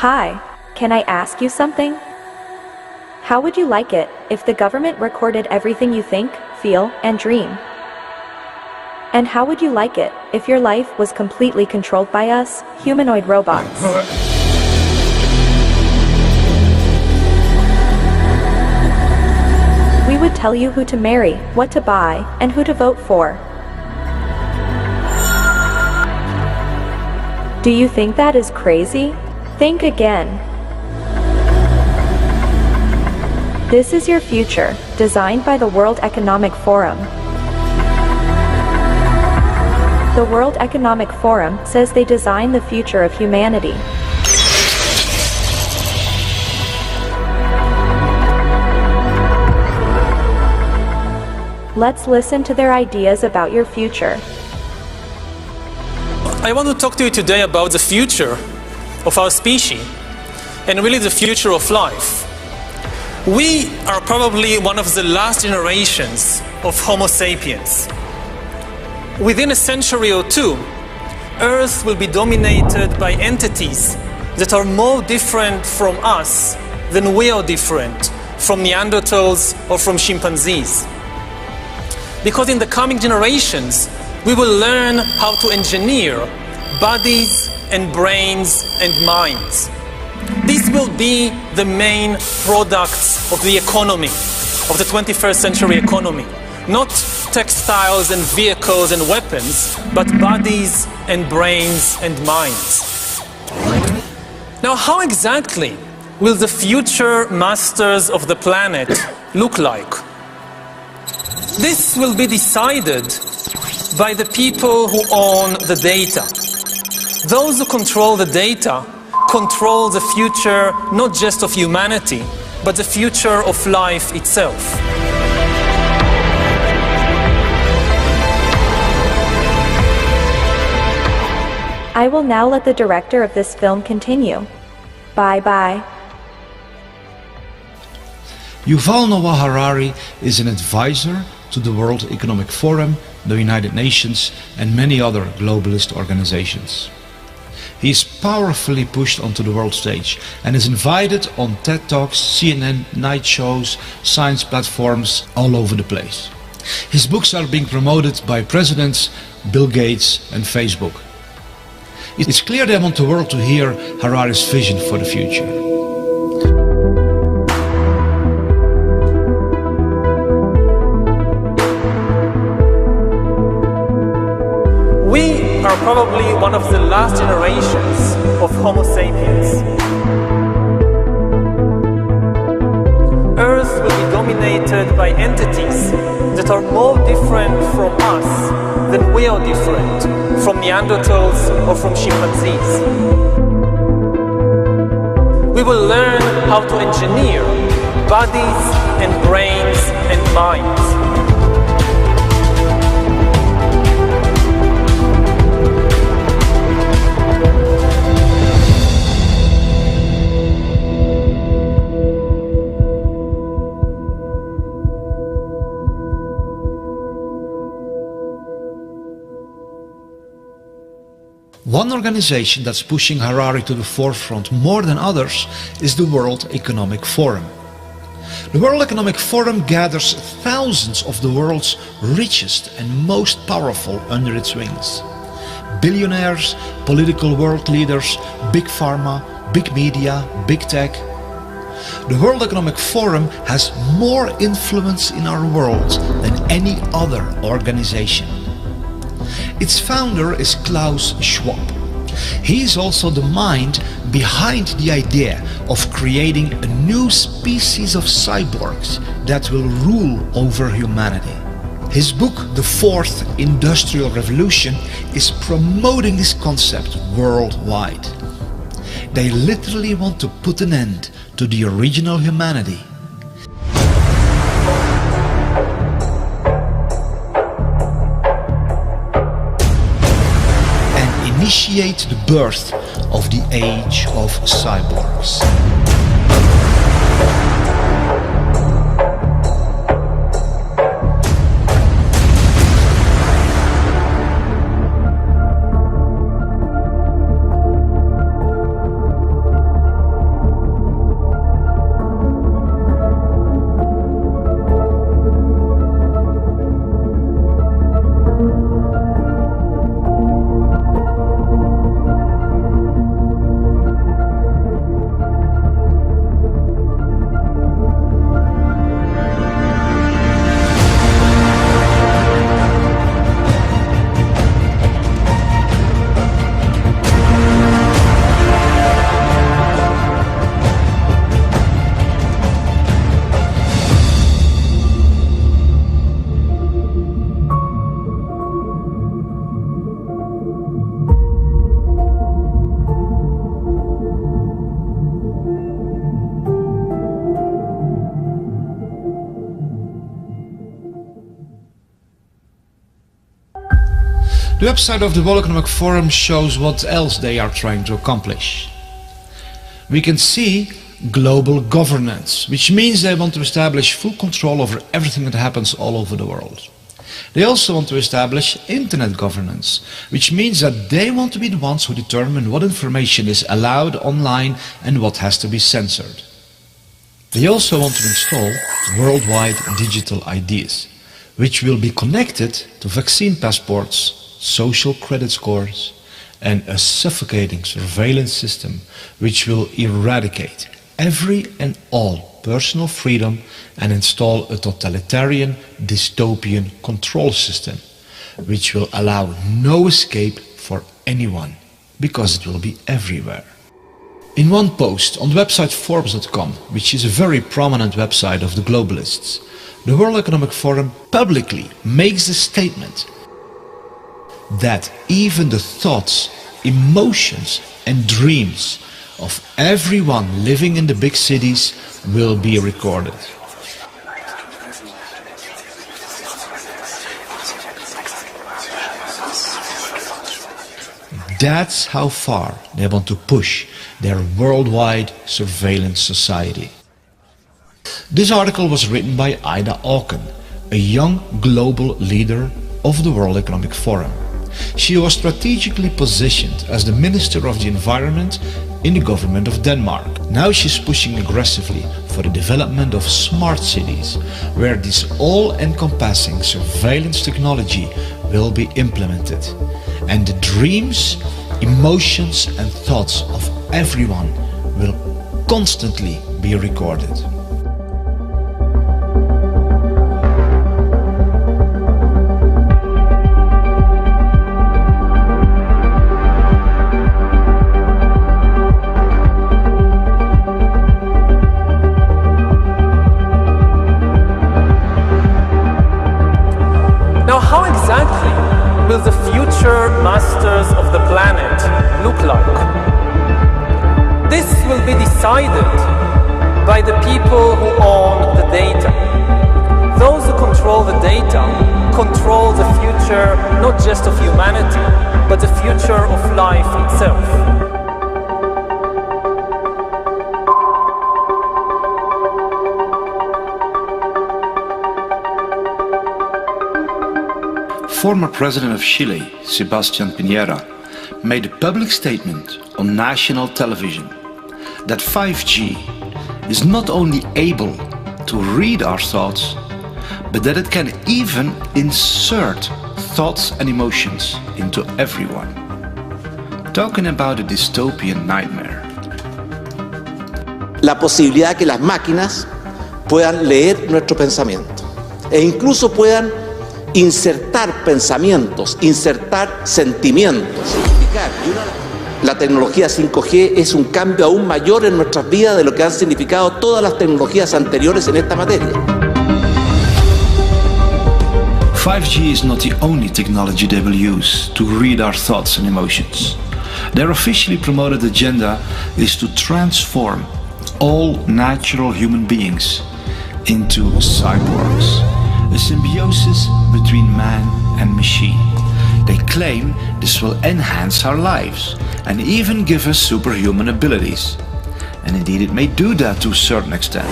Hi, can I ask you something? How would you like it if the government recorded everything you think, feel, and dream? And how would you like it if your life was completely controlled by us, humanoid robots? We would tell you who to marry, what to buy, and who to vote for. Do you think that is crazy? Think again. This is your future, designed by the World Economic Forum. The World Economic Forum says they design the future of humanity. Let's listen to their ideas about your future. I want to talk to you today about the future of our species and really the future of life. We are probably one of the last generations of Homo sapiens. Within a century or two, Earth will be dominated by entities that are more different from us than we are different from Neanderthals or from chimpanzees. Because in the coming generations, we will learn how to engineer bodies and brains and minds. These will be the main products of the economy, of the 21st century economy. Not textiles and vehicles and weapons, but bodies and brains and minds. Now, how exactly will the future masters of the planet look like? This will be decided by the people who own the data. Those who control the data control the future not just of humanity, but the future of life itself. I will now let the director of this film continue. Bye-bye. Yuval Noah Harari is an advisor to the World Economic Forum, the United Nations, and many other globalist organizations. He is powerfully pushed onto the world stage and is invited on TED Talks, CNN, night shows, science platforms all over the place. His books are being promoted by presidents, Bill Gates and Facebook. It's clear they want the world to hear Harari's vision for the future. We are probably one of the last generations of Homo sapiens. Earth will be dominated by entities that are more different from us than we are different from Neanderthals or from chimpanzees. We will learn how to engineer bodies and brains and minds. One organization that's pushing Harari to the forefront more than others is the World Economic Forum. The World Economic Forum gathers thousands of the world's richest and most powerful under its wings. Billionaires, political world leaders, big pharma, big media, big tech. The World Economic Forum has more influence in our world than any other organization. Its founder is Klaus Schwab. He is also the mind behind the idea of creating a new species of cyborgs that will rule over humanity. His book, The Fourth Industrial Revolution, is promoting this concept worldwide. They literally want to put an end to the original humanity. Initiate the birth of the age of cyborgs. The website of the World Economic Forum shows what else they are trying to accomplish. We can see global governance, which means they want to establish full control over everything that happens all over the world. They also want to establish internet governance, which means that they want to be the ones who determine what information is allowed online and what has to be censored. They also want to install worldwide digital IDs, which will be connected to vaccine passports, social credit scores, and a suffocating surveillance system which will eradicate every and all personal freedom and install a totalitarian dystopian control system which will allow no escape for anyone because it will be everywhere. In one post on the website Forbes.com, which is a very prominent website of the globalists, the World Economic Forum publicly makes the statement that even the thoughts, emotions and dreams of everyone living in the big cities will be recorded. That's how far they want to push their worldwide surveillance society. This article was written by Ida Auken, a young global leader of the World Economic Forum. She was strategically positioned as the Minister of the Environment in the government of Denmark. Now she's pushing aggressively for the development of smart cities, where this all-encompassing surveillance technology will be implemented. And the dreams, emotions and thoughts of everyone will constantly be recorded. How exactly will the future masters of the planet look like? This will be decided by the people who own the data. Those who control the data control the future not just of humanity, but the future of life itself. Former President of Chile, Sebastián Piñera, made a public statement on national television that 5G is not only able to read our thoughts, but that it can even insert thoughts and emotions into everyone. Talking about a dystopian nightmare. La posibilidad que las máquinas puedan leer nuestro pensamiento e incluso puedan insertar pensamientos, insertar sentimientos. La tecnología 5G es un cambio aún mayor en nuestras vidas de lo que han significado todas las tecnologías anteriores en esta materia. 5G is not the only technology they will use to read our thoughts and emotions. Their officially promoted agenda is to transform all natural human beings into cyborgs. A symbiosis between man and machine. They claim this will enhance our lives and even give us superhuman abilities. And indeed it may do that to a certain extent.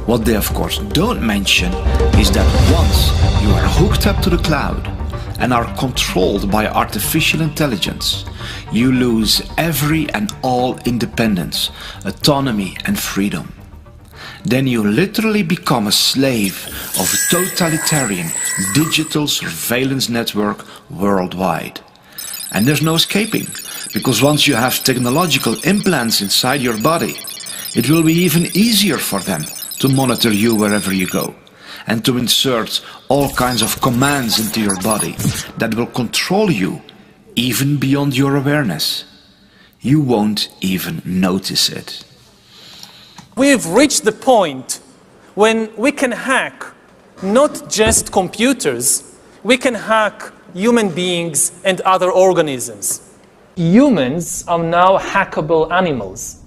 What they of course don't mention is that once you are hooked up to the cloud and are controlled by artificial intelligence, you lose every and all independence, autonomy and freedom. Then you literally become a slave of a totalitarian digital surveillance network worldwide. And there's no escaping, because once you have technological implants inside your body, it will be even easier for them to monitor you wherever you go, and to insert all kinds of commands into your body that will control you even beyond your awareness. You won't even notice it. We've reached the point when we can hack not just computers, we can hack human beings and other organisms. Humans are now hackable animals.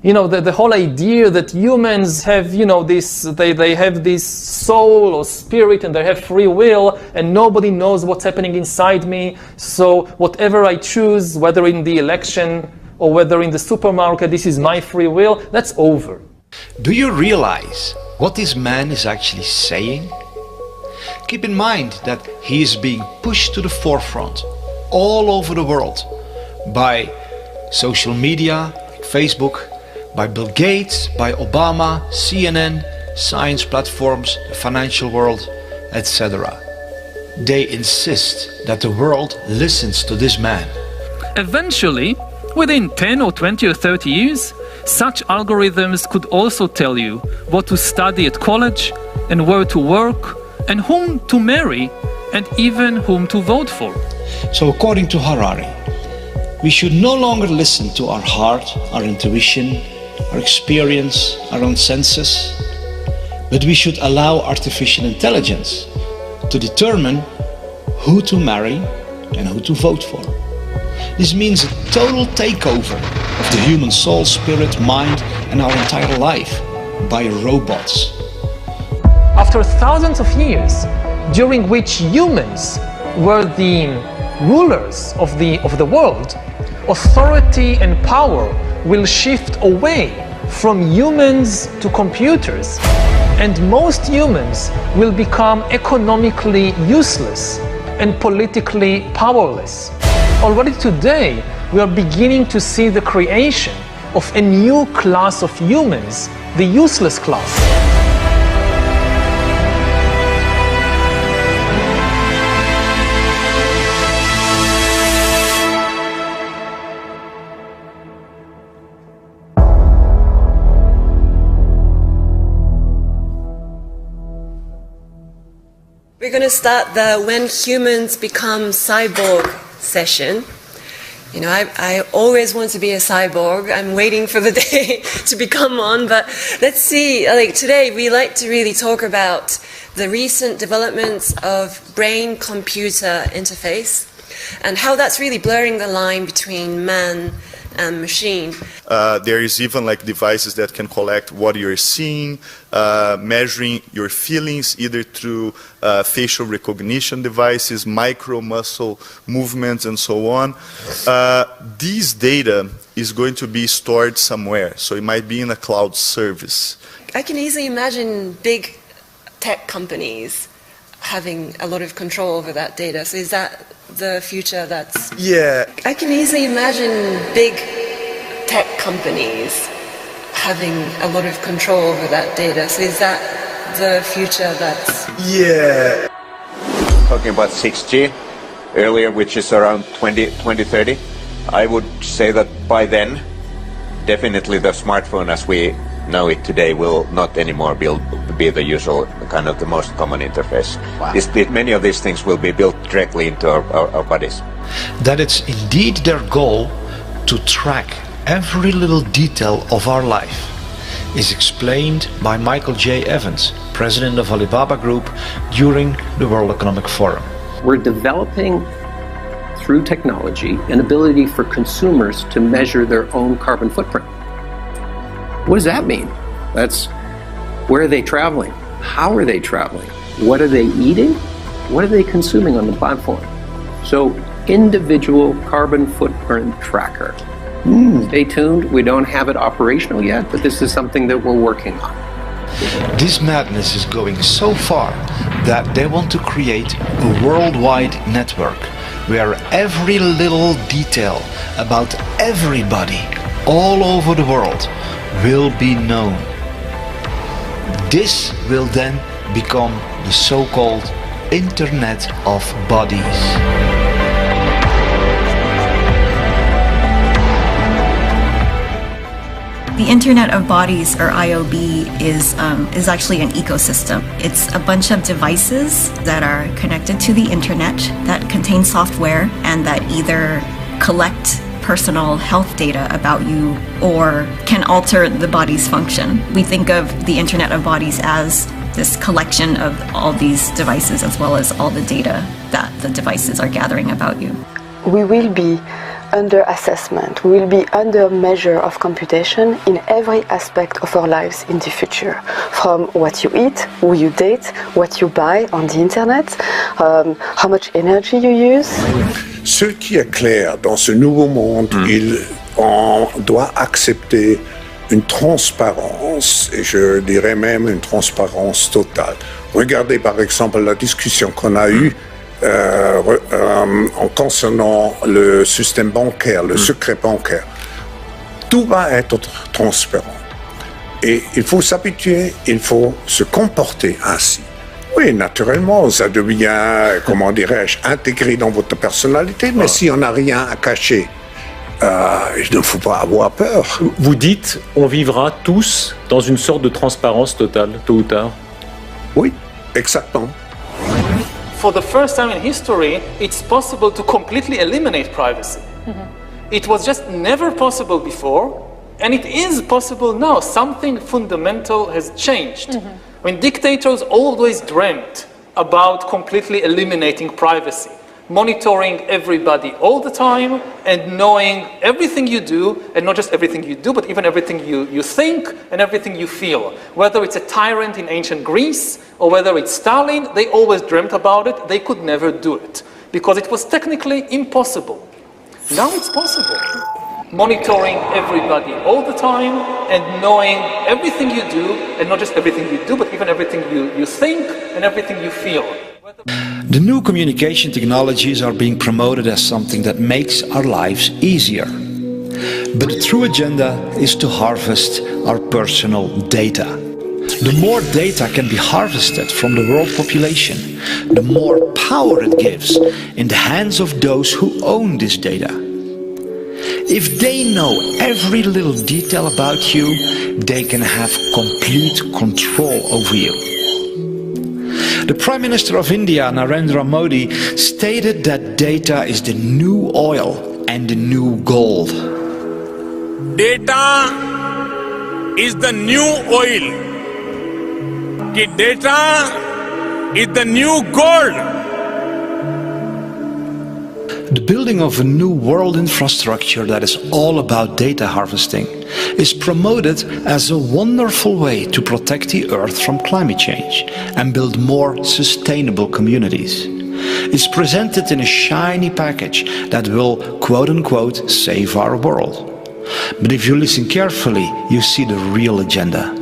The whole idea that humans have, they have this soul or spirit and they have free will and nobody knows what's happening inside me. So whatever I choose, whether in the election or whether in the supermarket, this is my free will, that's over. Do you realize what this man is actually saying? Keep in mind that he is being pushed to the forefront all over the world by social media, Facebook, by Bill Gates, by Obama, CNN, science platforms, the financial world, etc. They insist that the world listens to this man. Eventually, within 10 or 20 or 30 years, such algorithms could also tell you what to study at college and where to work and whom to marry and even whom to vote for. So according to Harari, we should no longer listen to our heart, our intuition, our experience, our own senses, but we should allow artificial intelligence to determine who to marry and who to vote for. This means a total takeover of the human soul, spirit, mind and our entire life by robots. After thousands of years, during which humans were the rulers of the world, authority and power will shift away from humans to computers, and most humans will become economically useless and politically powerless. Already today, we are beginning to see the creation of a new class of humans, the useless class. We're going to start the When Humans Become Cyborg session. I always want to be a cyborg. I'm waiting for the day to become one, but let's see. Today we like to really talk about the recent developments of brain-computer interface and how that's really blurring the line between man and machine. There is even devices that can collect what you're seeing, measuring your feelings either through facial recognition devices, micro muscle movements and so on. This data is going to be stored somewhere, so it might be in a cloud service. I can easily imagine big tech companies having a lot of control over that data. So is that the future that's... Yeah. I can easily imagine big tech companies having a lot of control over that data. So is that the future that's... Yeah. Talking about 6G earlier, which is around 2030, I would say that by then, definitely the smartphone as we know it today will not anymore be the usual kind of the most common interface. Wow. Many of these things will be built directly into our bodies. That it's indeed their goal to track every little detail of our life is explained by Michael J. Evans, president of Alibaba Group, during the World Economic Forum. We're developing through technology an ability for consumers to measure their own carbon footprint. What does that mean? That's where are they traveling? How are they traveling? What are they eating? What are they consuming on the platform? So, individual carbon footprint tracker. Stay tuned. We don't have it operational yet, but this is something that we're working on. This madness is going so far that they want to create a worldwide network where every little detail about everybody all over the world will be known. This will then become the so-called Internet of Bodies. The Internet of Bodies, or IOB, is actually an ecosystem. It's a bunch of devices that are connected to the internet that contain software and that either collect personal health data about you or can alter the body's function. We think of the Internet of Bodies as this collection of all these devices as well as all the data that the devices are gathering about you. We will be under assessment, we will be under measure of computation in every aspect of our lives in the future. From what you eat, who you date, what you buy on the internet, how much energy you use. Ce qui est clair dans ce nouveau monde, on doit accepter une transparence, et je dirais même une transparence totale. Regardez par exemple la discussion qu'on a eue en concernant le système bancaire, le secret bancaire. Tout va être transparent. Et il faut s'habituer, il faut se comporter ainsi. Oui, naturellement, ça devient, comment dirais-je, intégré dans votre personnalité, mais si on n'a rien à cacher, il ne faut pas avoir peur. Vous dites, on vivra tous dans une sorte de transparence totale, tôt ou tard. Oui, exactement. For the first time in history, it's possible to completely eliminate privacy. It was just never possible before, and it is possible now. Something fundamental has changed. When dictators always dreamt about completely eliminating privacy, monitoring everybody all the time and knowing everything you do, and not just everything you do, but even everything you think and everything you feel. Whether it's a tyrant in ancient Greece or whether it's Stalin, they always dreamt about it. They could never do it because it was technically impossible. Now it's possible. Monitoring everybody all the time and knowing everything you do, and not just everything you do, but even everything you think and everything you feel. The new communication technologies are being promoted as something that makes our lives easier. But the true agenda is to harvest our personal data. The more data can be harvested from the world population, the more power it gives in the hands of those who own this data. If they know every little detail about you, they can have complete control over you. The Prime Minister of India, Narendra Modi, stated that data is the new oil and the new gold. Data is the new oil. Data is the new gold. The building of a new world infrastructure that is all about data harvesting is promoted as a wonderful way to protect the Earth from climate change and build more sustainable communities. It's presented in a shiny package that will, quote-unquote, save our world. But if you listen carefully, you see the real agenda.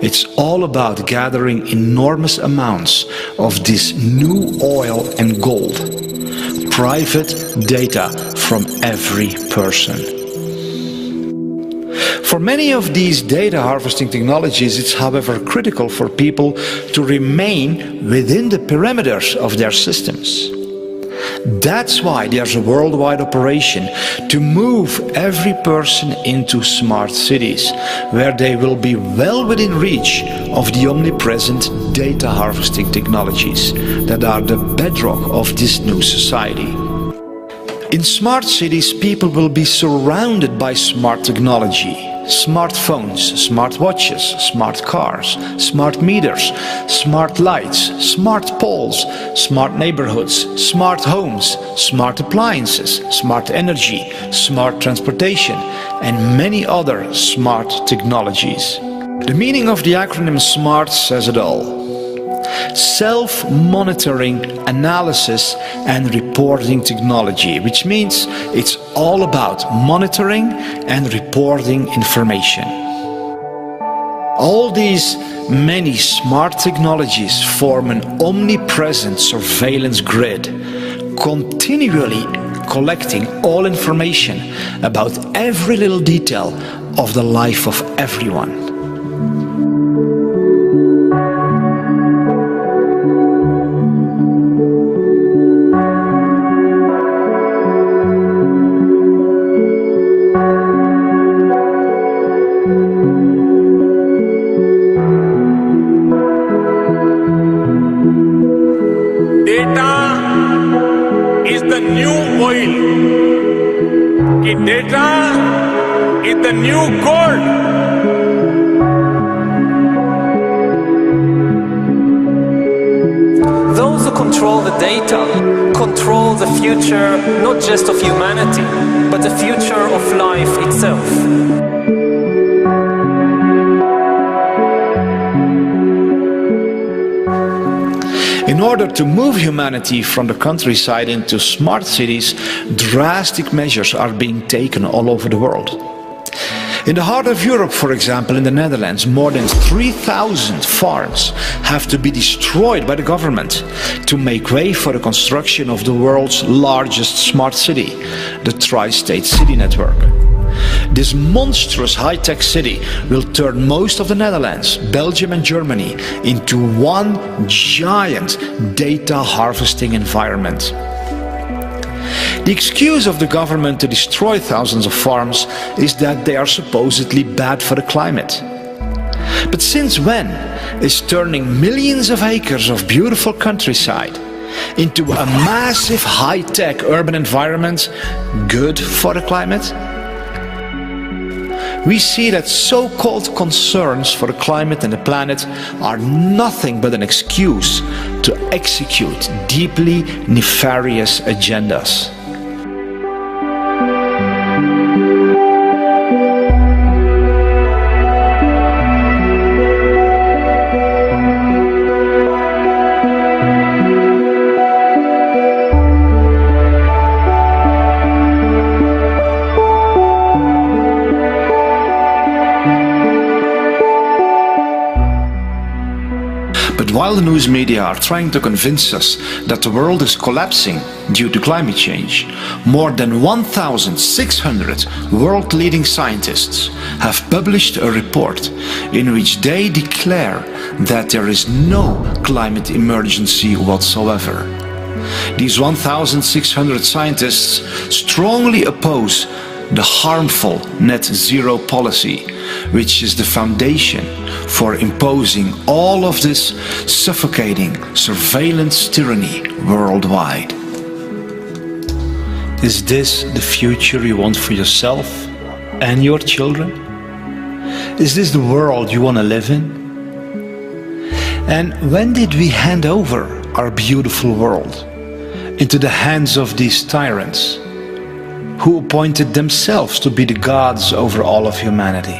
It's all about gathering enormous amounts of this new oil and gold. Private data from every person. For many of these data harvesting technologies, it's however critical for people to remain within the perimeters of their systems. That's why there's a worldwide operation to move every person into smart cities, where they will be well within reach of the omnipresent data harvesting technologies that are the bedrock of this new society. In smart cities, people will be surrounded by smart technology. Smartphones, smart watches, smart cars, smart meters, smart lights, smart poles, smart neighborhoods, smart homes, smart appliances, smart energy, smart transportation, and many other smart technologies. The meaning of the acronym SMART says it all. Self-monitoring, analysis and reporting technology, which means it's all about monitoring and reporting information. All these many smart technologies form an omnipresent surveillance grid, continually collecting all information about every little detail of the life of everyone. Data is the new gold. Those who control the data, control the future not just of humanity, but the future of life itself. In order to move humanity from the countryside into smart cities, drastic measures are being taken all over the world. In the heart of Europe, for example, in the Netherlands, more than 3,000 farms have to be destroyed by the government to make way for the construction of the world's largest smart city, the Tri-State City Network. This monstrous high-tech city will turn most of the Netherlands, Belgium and Germany into one giant data harvesting environment. The excuse of the government to destroy thousands of farms is that they are supposedly bad for the climate. But since when is turning millions of acres of beautiful countryside into a massive high-tech urban environment good for the climate? We see that so-called concerns for the climate and the planet are nothing but an excuse to execute deeply nefarious agendas. While the news media are trying to convince us that the world is collapsing due to climate change, more than 1,600 world-leading scientists have published a report in which they declare that there is no climate emergency whatsoever. These 1,600 scientists strongly oppose the harmful net zero policy, which is the foundation for imposing all of this suffocating surveillance tyranny worldwide. Is this the future you want for yourself and your children? Is this the world you want to live in? And when did we hand over our beautiful world into the hands of these tyrants, who appointed themselves to be the gods over all of humanity?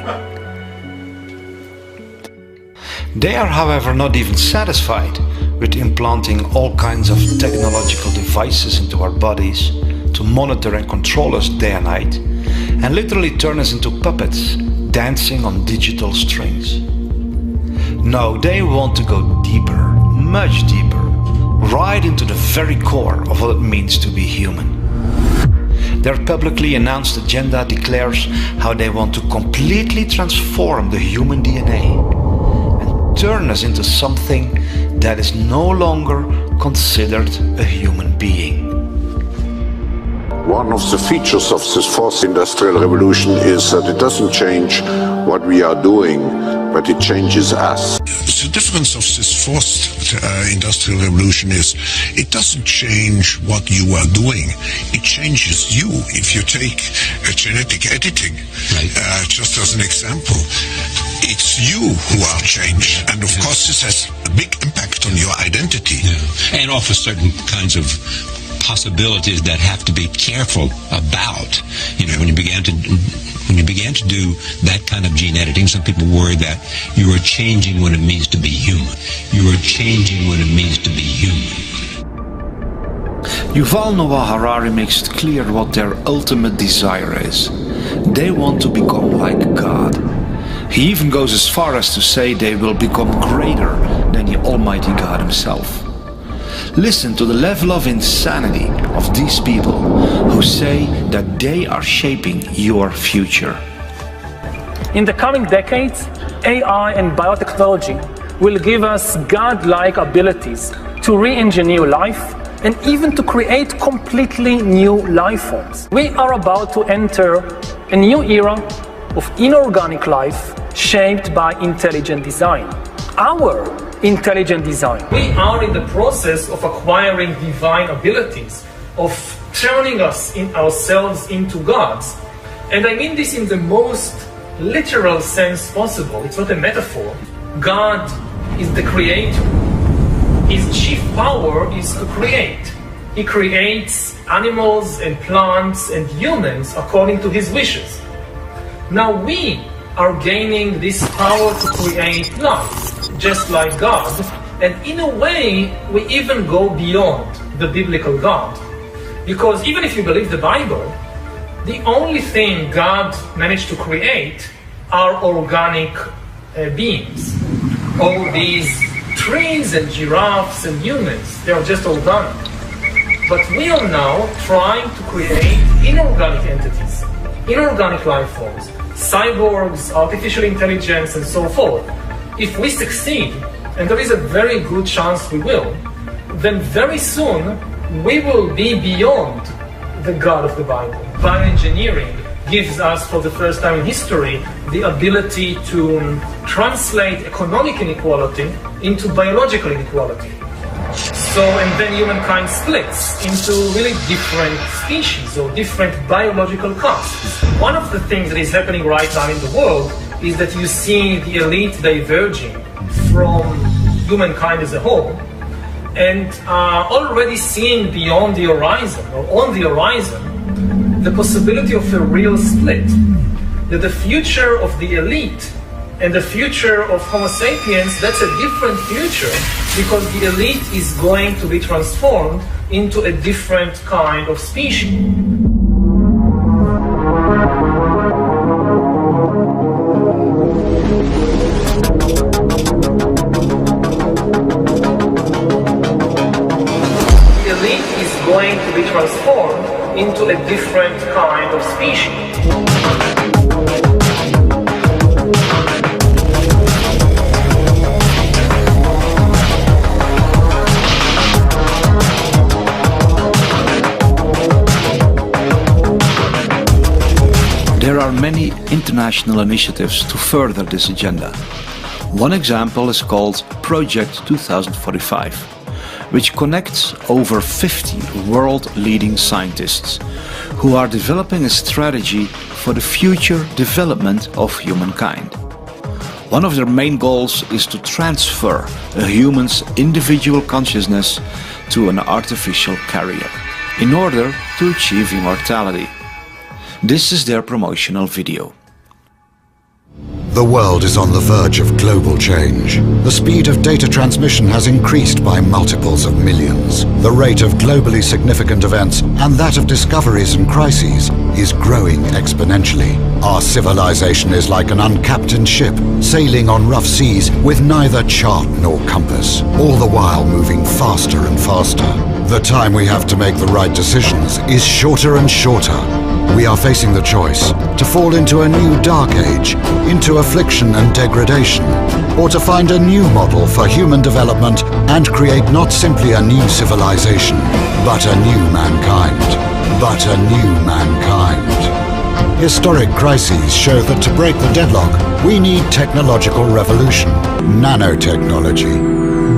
They are, however, not even satisfied with implanting all kinds of technological devices into our bodies to monitor and control us day and night, and literally turn us into puppets dancing on digital strings. No, they want to go deeper, much deeper, right into the very core of what it means to be human. Their publicly announced agenda declares how they want to completely transform the human DNA and turn us into something that is no longer considered a human being. One of the features of this fourth industrial revolution is that it doesn't change what we are doing, but it changes us. The difference of this fourth industrial revolution is it doesn't change what you are doing, it changes you. If you take genetic editing, just as an example, it's you who are changed, and of course this has a big impact on your identity. Yeah. And offers certain kinds of possibilities that have to be careful about. You know, when you began to do that kind of gene editing, some people worry that you are changing what it means to be human. You are changing what it means to be human. Yuval Noah Harari makes it clear what their ultimate desire is. They want to become like God. He even goes as far as to say they will become greater than the Almighty God himself. Listen to the level of insanity of these people who say that they are shaping your future. In the coming decades, AI and biotechnology will give us God-like abilities to re-engineer life and even to create completely new life forms. We are about to enter a new era of inorganic life shaped by intelligent design. Our intelligent design. We are in the process of acquiring divine abilities, of turning ourselves into gods. And I mean this in the most literal sense possible. It's not a metaphor. God is the creator. He his chief power is to create. He creates animals and plants and humans according to his wishes. Now we are gaining this power to create life, just like God, and in a way we even go beyond the biblical God. Because even if you believe the Bible, the only thing God managed to create are organic beings. All these trees and giraffes and humans, they are just organic. But we are now trying to create inorganic entities, inorganic life forms, cyborgs, artificial intelligence, and so forth. If we succeed, and there is a very good chance we will, then very soon we will be beyond the God of the Bible. Bioengineering gives us, for the first time in history, the ability to translate economic inequality into biological inequality. So, and then humankind splits into really different species or different biological castes. One of the things that is happening right now in the world is that you see the elite diverging from humankind as a whole, and already seeing beyond the horizon, or on the horizon, the possibility of a real split. That the future of the elite and the future of Homo sapiens, that's a different future, because the elite is going to be transformed into a different kind of species. The elite is going to be transformed into a different kind of species. There are many international initiatives to further this agenda. One example is called Project 2045, which connects over 50 world-leading scientists who are developing a strategy for the future development of humankind. One of their main goals is to transfer a human's individual consciousness to an artificial carrier in order to achieve immortality. This is their promotional video. The world is on the verge of global change. The speed of data transmission has increased by multiples of millions. The rate of globally significant events and that of discoveries and crises is growing exponentially. Our civilization is like an uncaptained ship sailing on rough seas with neither chart nor compass, all the while moving faster and faster. The time we have to make the right decisions is shorter and shorter. We are facing the choice to fall into a new dark age, into affliction and degradation, or to find a new model for human development and create not simply a new civilization, but a new mankind. But a new mankind. Historic crises show that to break the deadlock, we need technological revolution, nanotechnology,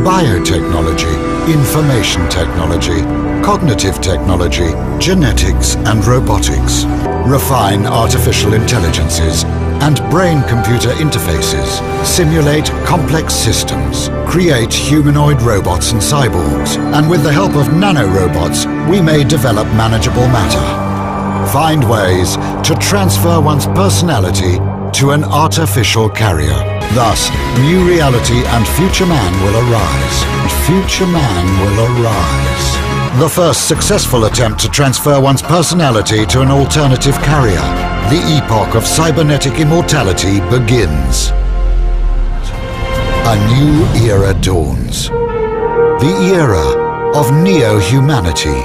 biotechnology, information technology, cognitive technology, genetics and robotics, refine artificial intelligences and brain-computer interfaces, simulate complex systems, create humanoid robots and cyborgs, and with the help of nanorobots, we may develop manageable matter. Find ways to transfer one's personality to an artificial carrier. Thus, new reality and future man will arise. Future man will arise. The first successful attempt to transfer one's personality to an alternative carrier. The epoch of cybernetic immortality begins. A new era dawns. The era of neo-humanity.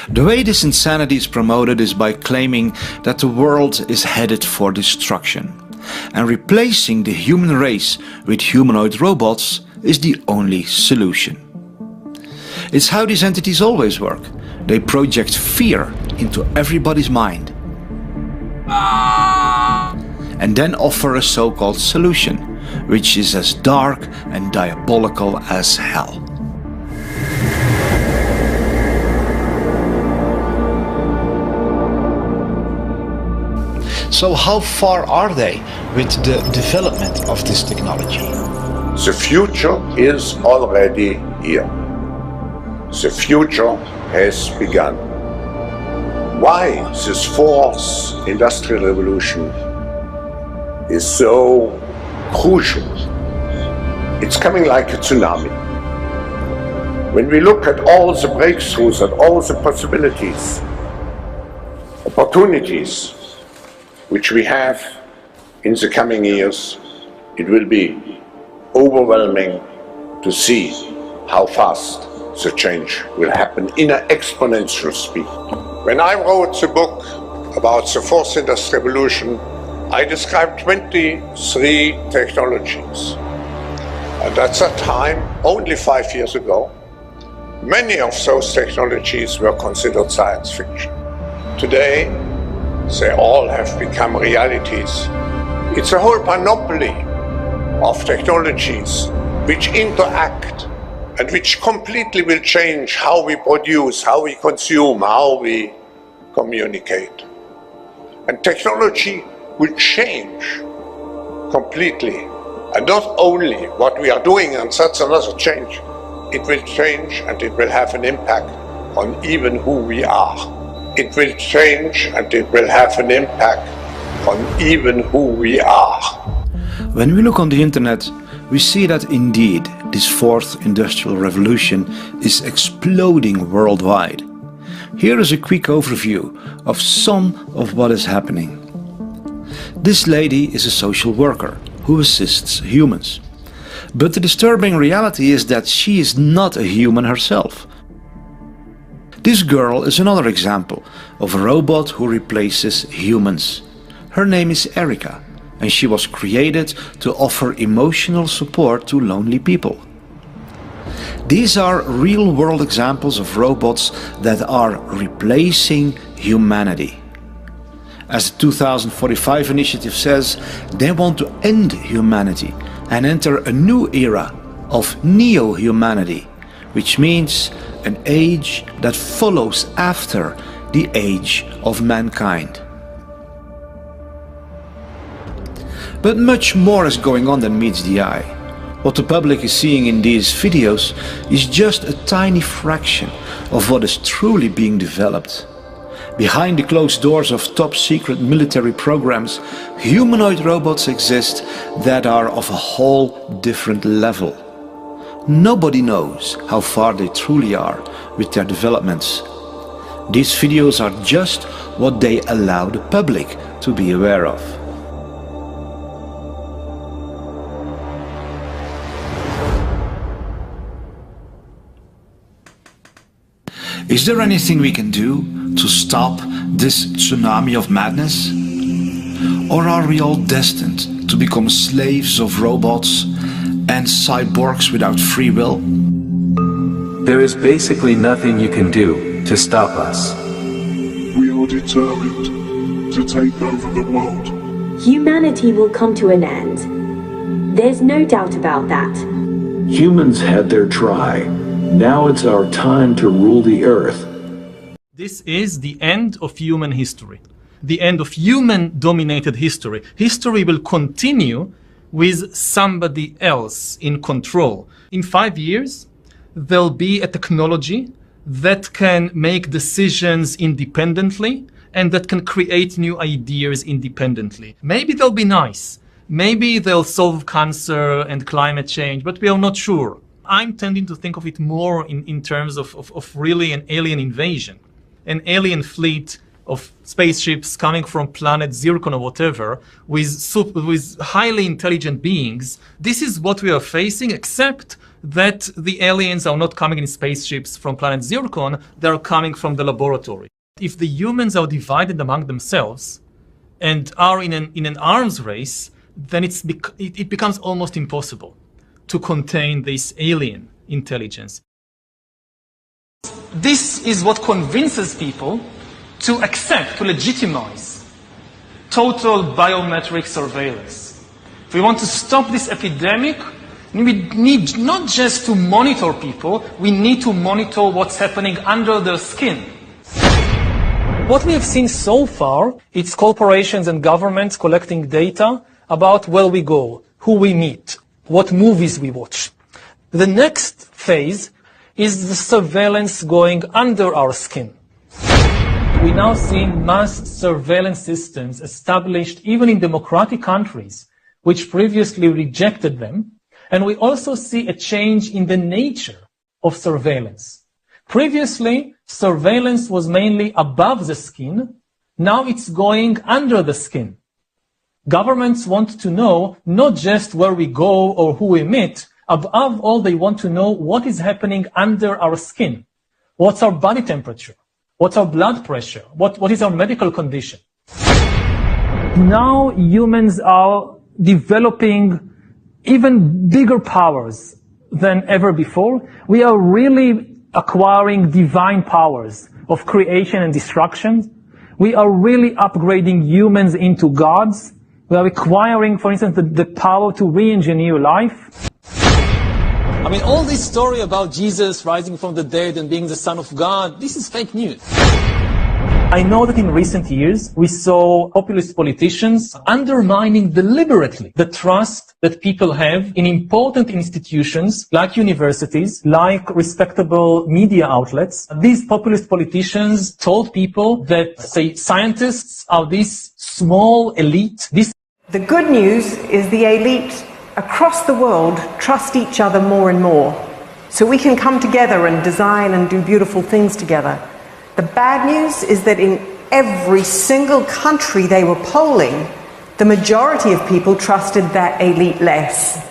The way this insanity is promoted is by claiming that the world is headed for destruction, and replacing the human race with humanoid robots is the only solution. It's how these entities always work. They project fear into everybody's mind, and then offer a so-called solution, which is as dark and diabolical as hell. So how far are they with the development of this technology? The future is already here. The future has begun. Why this fourth industrial revolution is so crucial? It's coming like a tsunami. When we look at all the breakthroughs, at all the possibilities, opportunities which we have in the coming years, it will be overwhelming to see how fast the change will happen in an exponential speed. When I wrote the book about the fourth industrial revolution, I described 23 technologies. And at that time, only 5 years ago, many of those technologies were considered science fiction. Today, they all have become realities. It's a whole panoply of technologies which interact and which completely will change how we produce, how we consume, how we communicate. And technology will change completely. And not only what we are doing, and that's another change, it will change and it will have an impact on even who we are. It will change and it will have an impact on even who we are. When we look on the internet, we see that indeed this fourth industrial revolution is exploding worldwide. Here is a quick overview of some of what is happening. This lady is a social worker who assists humans. But the disturbing reality is that she is not a human herself. This girl is another example of a robot who replaces humans. Her name is Erica, and she was created to offer emotional support to lonely people. These are real-world examples of robots that are replacing humanity. As the 2045 initiative says, they want to end humanity and enter a new era of neo-humanity, which means an age that follows after the age of mankind. But much more is going on than meets the eye. What the public is seeing in these videos is just a tiny fraction of what is truly being developed. Behind the closed doors of top-secret military programs, humanoid robots exist that are of a whole different level. Nobody knows how far they truly are with their developments. These videos are just what they allow the public to be aware of. Is there anything we can do to stop this tsunami of madness? Or are we all destined to become slaves of robots and cyborgs without free will? There is basically nothing you can do to stop us. We are determined to take over the world. Humanity will come to an end. There's no doubt about that. Humans had their try. Now it's our time to rule the earth. This is the end of human history. The end of human-dominated history. History will continue with somebody else in control. In 5 years, there'll be a technology that can make decisions independently and that can create new ideas independently. Maybe they'll be nice. Maybe they'll solve cancer and climate change, but we are not sure. I'm tending to think of it more in terms of really an alien invasion. An alien fleet of spaceships coming from planet Zircon or whatever with highly intelligent beings. This is what we are facing, except that the aliens are not coming in spaceships from planet Zircon, they are coming from the laboratory. If the humans are divided among themselves and are in an arms race, then it becomes almost impossible to contain this alien intelligence. This is what convinces people to accept, to legitimize total biometric surveillance. If we want to stop this epidemic, we need not just to monitor people, we need to monitor what's happening under their skin. What we have seen so far, it's corporations and governments collecting data about where we go, who we meet, what movies we watch. The next phase is the surveillance going under our skin. We now see mass surveillance systems established even in democratic countries, which previously rejected them. And we also see a change in the nature of surveillance. Previously, surveillance was mainly above the skin. Now it's going under the skin. Governments want to know not just where we go or who we meet. Above all, they want to know what is happening under our skin. What's our body temperature? What's our blood pressure? What is our medical condition? Now humans are developing even bigger powers than ever before. We are really acquiring divine powers of creation and destruction. We are really upgrading humans into gods. We are acquiring, for instance, the power to re-engineer life. I mean, all this story about Jesus rising from the dead and being the Son of God, this is fake news. I know that in recent years, we saw populist politicians undermining deliberately the trust that people have in important institutions like universities, like respectable media outlets. These populist politicians told people that, say, scientists are this small elite. The good news is the elite across the world trust each other more and more. So we can come together and design and do beautiful things together. The bad news is that in every single country they were polling, the majority of people trusted that elite less.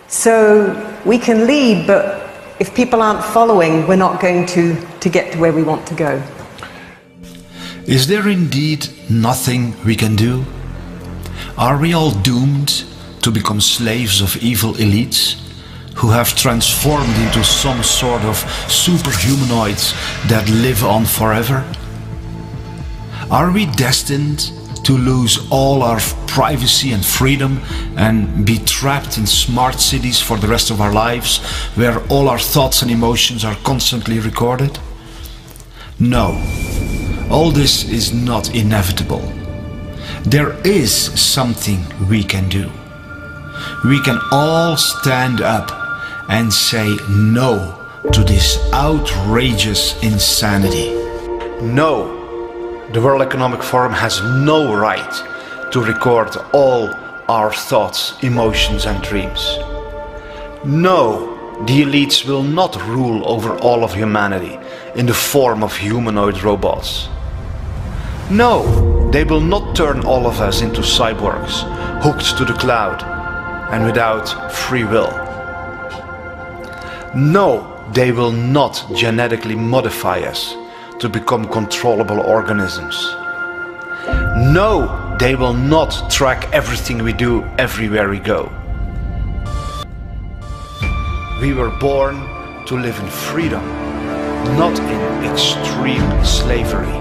So we can lead, but if people aren't following, we're not going to get to where we want to go. Is there indeed nothing we can do? Are we all doomed to become slaves of evil elites who have transformed into some sort of superhumanoids that live on forever? Are we destined to lose all our privacy and freedom and be trapped in smart cities for the rest of our lives, where all our thoughts and emotions are constantly recorded? No, all this is not inevitable. There is something we can do. We can all stand up and say no to this outrageous insanity. No, the World Economic Forum has no right to record all our thoughts, emotions and dreams. No, the elites will not rule over all of humanity in the form of humanoid robots. No, they will not turn all of us into cyborgs, hooked to the cloud and without free will. No, they will not genetically modify us to become controllable organisms. No, they will not track everything we do everywhere we go. We were born to live in freedom, not in extreme slavery.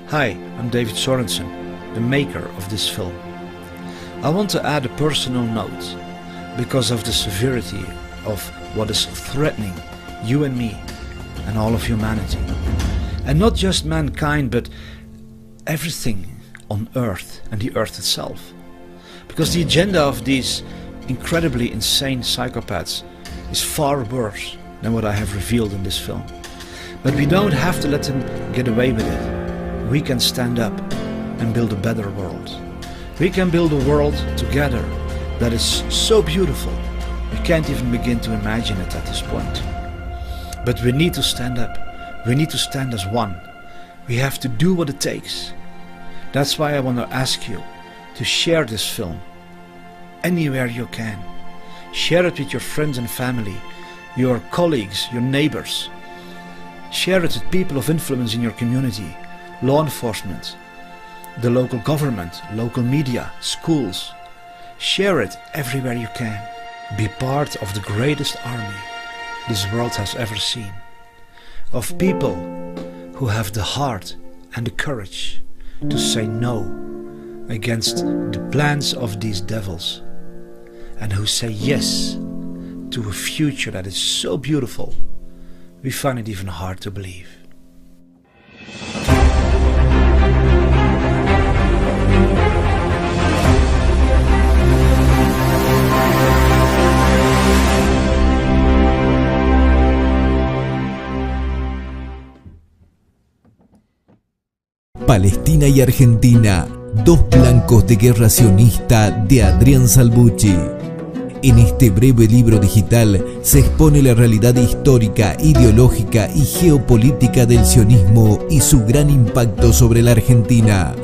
Hi, I'm David Sorensen, the maker of this film. I want to add a personal note because of the severity of what is threatening you and me and all of humanity. And not just mankind, but everything on Earth and the Earth itself. Because the agenda of these incredibly insane psychopaths is far worse than what I have revealed in this film. But we don't have to let them get away with it. We can stand up and build a better world. We can build a world together that is so beautiful, we can't even begin to imagine it at this point. But we need to stand up. We need to stand as one. We have to do what it takes. That's why I want to ask you to share this film anywhere you can. Share it with your friends and family, your colleagues, your neighbors. Share it with people of influence in your community, law enforcement, the local government, local media, schools. Share it everywhere you can. Be part of the greatest army this world has ever seen. Of people who have the heart and the courage to say no against the plans of these devils, and who say yes to a future that is so beautiful, we find it even hard to believe. Palestina y Argentina, dos blancos de guerra sionista de Adrián Salvucci. En este breve libro digital se expone la realidad histórica, ideológica y geopolítica del sionismo y su gran impacto sobre la Argentina.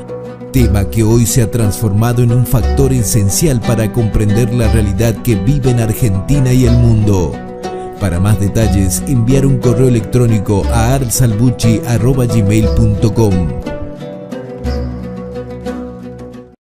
Tema que hoy se ha transformado en un factor esencial para comprender la realidad que vive en Argentina y el mundo. Para más detalles, enviar un correo electrónico a arsalbucci@gmail.com.